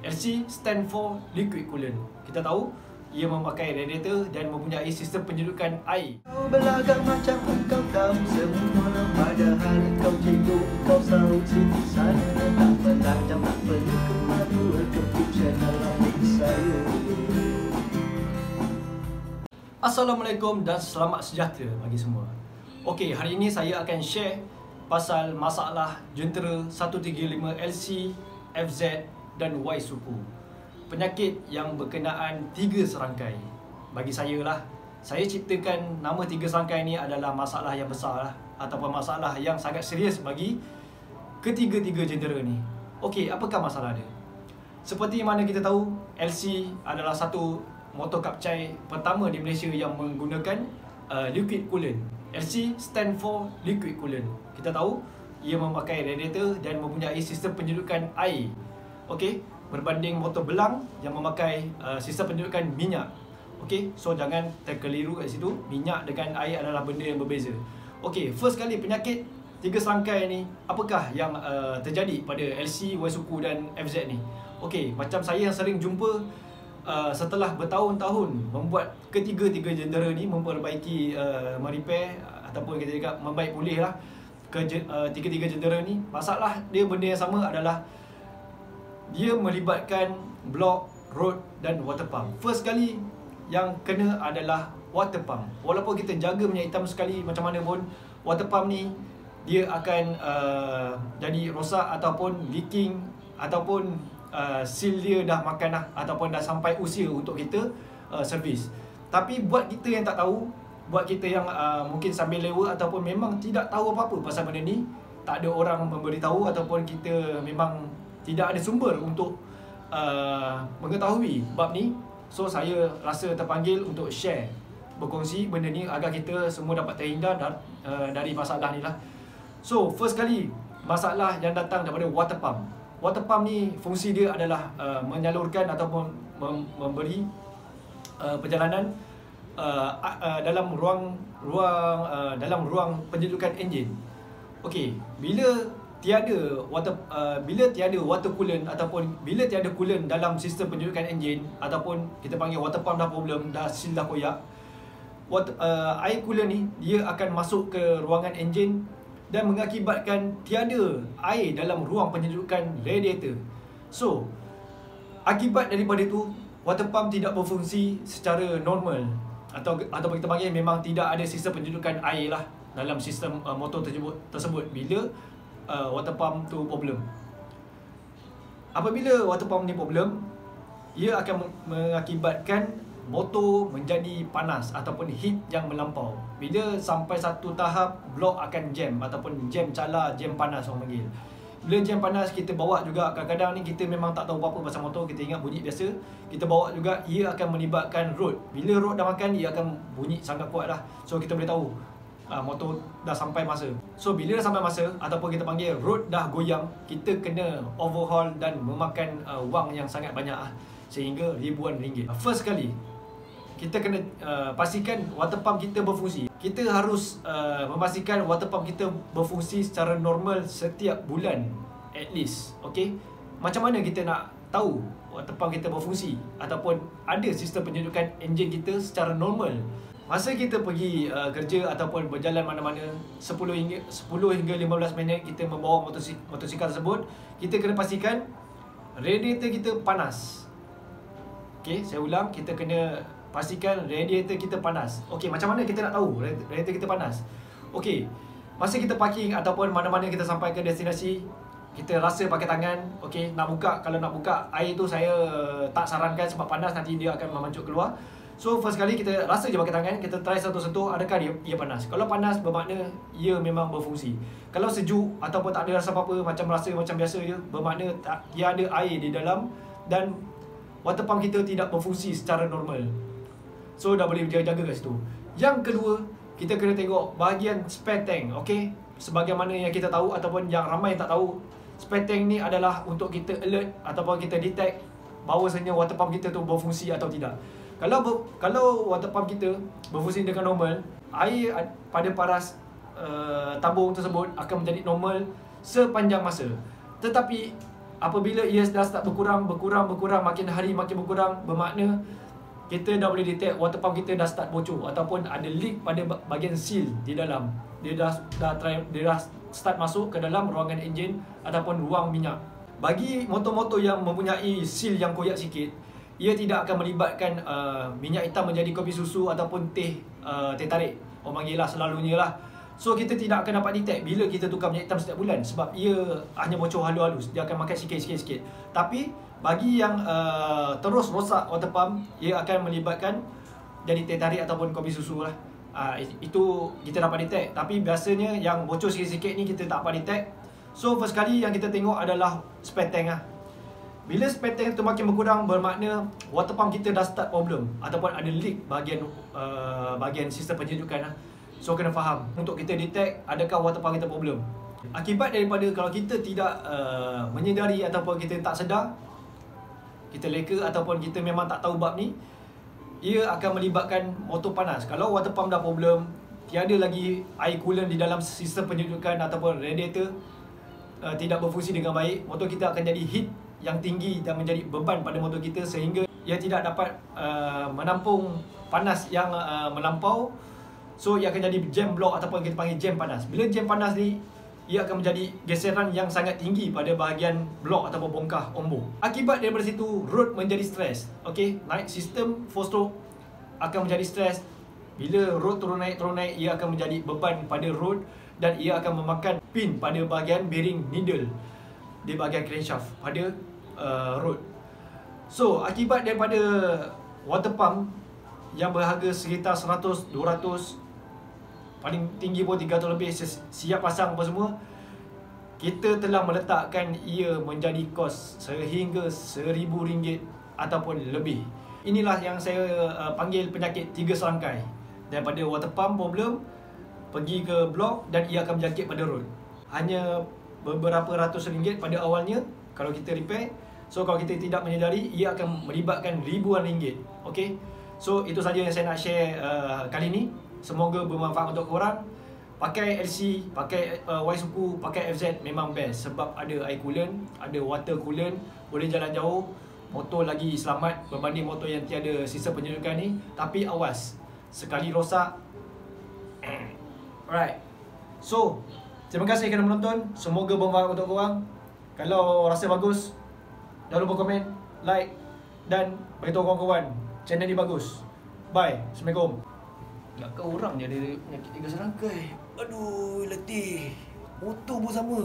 LC stand for liquid coolant. Kita tahu ia memakai radiator dan mempunyai sistem penyedukan air. Kau belagak macam engkau tahu semua, padahal kau cikgu, kau selalu sibuk sana. Tak pernah jam, tak perlu kemadu, keputusan dalam saya. Assalamualaikum dan selamat sejahtera bagi semua. Okey, hari ini saya akan share pasal masalah jentera 135 LC, FZ dan Y suku. Penyakit yang berkenaan 3 serangkai. Bagi saya lah, saya ciptakan nama 3 serangkai ni adalah masalah yang besar lah, ataupun masalah yang sangat serius bagi ketiga-tiga jentera ni. Okey, apakah masalah dia? Seperti mana kita tahu, LC adalah satu motor kapcai pertama di Malaysia yang menggunakan liquid coolant. LC stand for liquid coolant. Kita tahu ia memakai radiator dan mempunyai sistem penyedukan air. Okey, berbanding motor belang yang memakai sistem penyedukan minyak. Okey, so jangan terkeliru kat situ. Minyak dengan air adalah benda yang berbeza. Okey, first kali penyakit 3 serangkai ni, apakah yang terjadi pada LC, Y suku dan FZ ni? Okey, macam saya yang sering jumpa setelah bertahun-tahun membuat ketiga-tiga jentera ni memperbaiki, merepair ataupun kita cakap membaik pulih lah tiga-tiga jentera ni, masalah dia benda yang sama adalah dia melibatkan blok, rod dan water pump. First kali yang kena adalah water pump. Walaupun kita jaga minyak hitam sekali macam mana pun, water pump ni dia akan jadi rosak ataupun leaking ataupun seal dia dah makan lah, ataupun dah sampai usia untuk kita servis. Tapi buat kita yang tak tahu, buat kita yang mungkin sambil lewa ataupun memang tidak tahu apa-apa pasal benda ni, tak ada orang memberitahu ataupun kita memang tidak ada sumber untuk mengetahui bab ni. So saya rasa terpanggil untuk share, berkongsi benda ni agar kita semua dapat terhindar dari masalah ni lah. So first kali masalah yang datang daripada water pump. Water pump ni fungsi dia adalah menyalurkan ataupun memberi perjalanan dalam ruang penyedukan enjin. Okey, bila tiada water coolant ataupun bila tiada coolant dalam sistem penyedukan enjin, ataupun kita panggil water pump dah problem, dah seal dah koyak, air coolant ni dia akan masuk ke ruangan enjin dan mengakibatkan tiada air dalam ruang penyedukan radiator. So, akibat daripada itu, water pump tidak berfungsi secara normal, atau kita panggil memang tidak ada sistem penyedukan air lah dalam sistem motor tersebut bila water pump tu problem. Apabila water pump ni problem, ia akan mengakibatkan motor menjadi panas ataupun heat yang melampau. Bila sampai satu tahap, blok akan jam ataupun jam cala, jam panas orang panggil. Bila jam panas, kita bawa juga, kadang-kadang ni kita memang tak tahu apa-apa pasal motor, kita ingat bunyi biasa, kita bawa juga, ia akan melibatkan rod. Bila rod dah makan, ia akan bunyi sangat kuat lah. So kita boleh tahu motor dah sampai masa. So bila dah sampai masa ataupun kita panggil rod dah goyang, kita kena overhaul dan memakan wang yang sangat banyak lah, sehingga ribuan ringgit. First kali kita kena pastikan water pump kita berfungsi. Kita harus memastikan water pump kita berfungsi secara normal setiap bulan at least. Okay? Macam mana kita nak tahu water pump kita berfungsi ataupun ada sistem penyedukan enjin kita secara normal? Masa kita pergi kerja ataupun berjalan mana-mana 10 hingga 15 minit kita membawa motosikal tersebut, kita kena pastikan radiator kita panas. Okay, saya ulang, kita kena pastikan radiator kita panas. Okey, macam mana kita nak tahu radiator kita panas? Okey, masa kita parking ataupun mana-mana kita sampai ke destinasi, kita rasa pakai tangan. Okey, nak buka, kalau nak buka air tu saya tak sarankan sebab panas, nanti dia akan memancuk keluar. So first kali kita rasa je pakai tangan, kita try sentuh-sentuh, adakah ia panas? Kalau panas bermakna ia memang berfungsi. Kalau sejuk ataupun tak ada rasa apa-apa, macam rasa macam biasa je, bermakna dia ada air di dalam dan water pump kita tidak berfungsi secara normal. So dah boleh jaga kat situ. Yang kedua, kita kena tengok bahagian spare tank. Okey, sebagaimana yang kita tahu ataupun yang ramai yang tak tahu, spare tank ni adalah untuk kita alert ataupun kita detect bahawasanya water pump kita tu berfungsi atau tidak. Kalau water pump kita berfungsi dengan normal, air pada paras tabung tersebut akan menjadi normal sepanjang masa. Tetapi apabila ia dah start berkurang, makin hari makin berkurang, bermakna kita dah boleh detect water pump kita dah start bocor ataupun ada leak pada bahagian seal di dalam. Dia dah start masuk ke dalam ruangan enjin ataupun ruang minyak. Bagi motor-motor yang mempunyai seal yang koyak sikit, ia tidak akan melibatkan minyak hitam menjadi kopi susu ataupun teh tarik. Orang panggil lah selalunya lah. So kita tidak akan dapat detect bila kita tukar minyak hitam setiap bulan sebab ia hanya bocor halus-halus. Dia akan makan sikit-sikit. Tapi bagi yang terus rosak water pump, ia akan melibatkan jadi teh tarik ataupun kopi susu lah. Itu kita dapat detect. Tapi biasanya yang bocor sikit-sikit ni kita tak dapat detect. So first kali yang kita tengok adalah spare tank lah. Bila spare tank itu makin berkurang, bermakna water pump kita dah start problem ataupun ada leak bahagian sistem penyejukan lah. So kena faham untuk kita detect adakah water pump kita problem. Akibat daripada kalau kita tidak menyedari ataupun kita tak sedar, kita leka ataupun kita memang tak tahu bab ni, ia akan melibatkan motor panas. Kalau water pump dah problem, tiada lagi air coolant di dalam sistem penyejukan ataupun radiator tidak berfungsi dengan baik, motor kita akan jadi heat yang tinggi dan menjadi beban pada motor kita sehingga ia tidak dapat menampung panas yang melampau. So ia akan jadi jam block ataupun kita panggil jam panas. Bila jam panas ni, ia akan menjadi geseran yang sangat tinggi pada bahagian blok ataupun bongkah ombor. Akibat daripada situ, road menjadi stres. Okey, naik sistem 4-stroke akan menjadi stres. Bila road turun naik, ia akan menjadi beban pada road dan ia akan memakan pin pada bahagian bearing needle di bahagian crankshaft pada road. So, akibat daripada water pump yang berharga sekitar 100, 200, paling tinggi pun 300 lebih, siap pasang apa semua, kita telah meletakkan ia menjadi kos sehingga RM1,000 ataupun lebih. Inilah yang saya panggil penyakit 3 serangkai. Daripada water pump problem, pergi ke blok dan ia akan berjangkit pada road. Hanya beberapa ratus ringgit pada awalnya kalau kita repair. So kalau kita tidak menyedari, ia akan melibatkan ribuan ringgit. Okay, so itu saja yang saya nak share kali ini. Semoga bermanfaat untuk korang. Pakai LC, pakai Y suku, pakai FZ memang best sebab ada air coolant, ada water coolant, boleh jalan jauh. Motor lagi selamat berbanding motor yang tiada sistem penyejukan ni. Tapi awas, sekali rosak. Alright, so terima kasih kerana menonton. Semoga bermanfaat untuk korang. Kalau rasa bagus, jangan lupa komen, like dan beritahu kawan-kawan channel ni bagus. Bye. Assalamualaikum. Ingatkan orang je ada penyakit 3 serangkai. Aduh, letih. Motor pun sama.